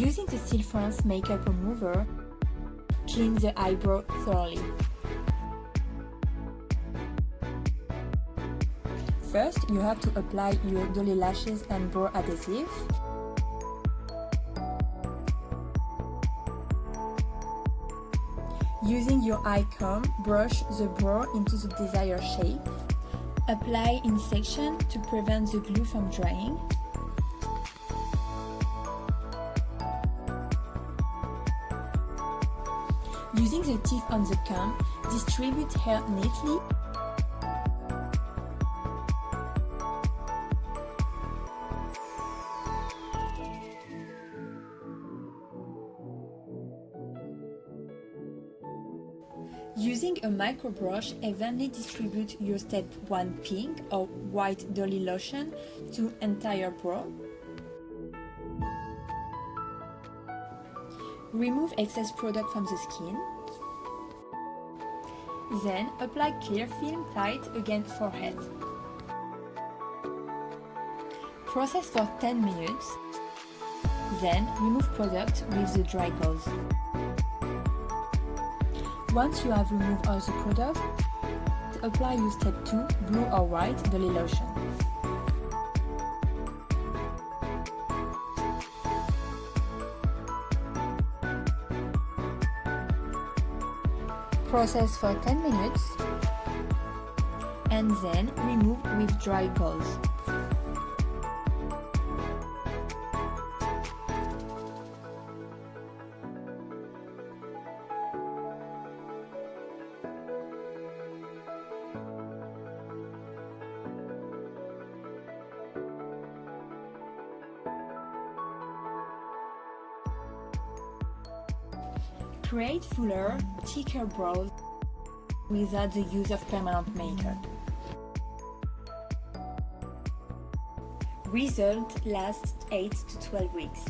Using the Cilsfrance makeup remover, clean the eyebrow thoroughly. First, you have to apply your dolly lashes and brow adhesive. Using your eye comb, brush the brow into the desired shape. Apply in section to prevent the glue from drying. Using the tip on the comb, distribute hair neatly. Using a micro brush, evenly distribute your step 1 pink or white dolly lotion to entire brow. Remove excess product from the skin. Then apply clear film tight against forehead. Process for 10 minutes. Then remove product with the dry gauze. Once you have removed all the product, apply your step 2 blue or white dolly lotion. Process for 10 minutes and then remove with dry gauze. Create fuller, thicker brows without the use of permanent makeup. Result lasts 8 to 12 weeks.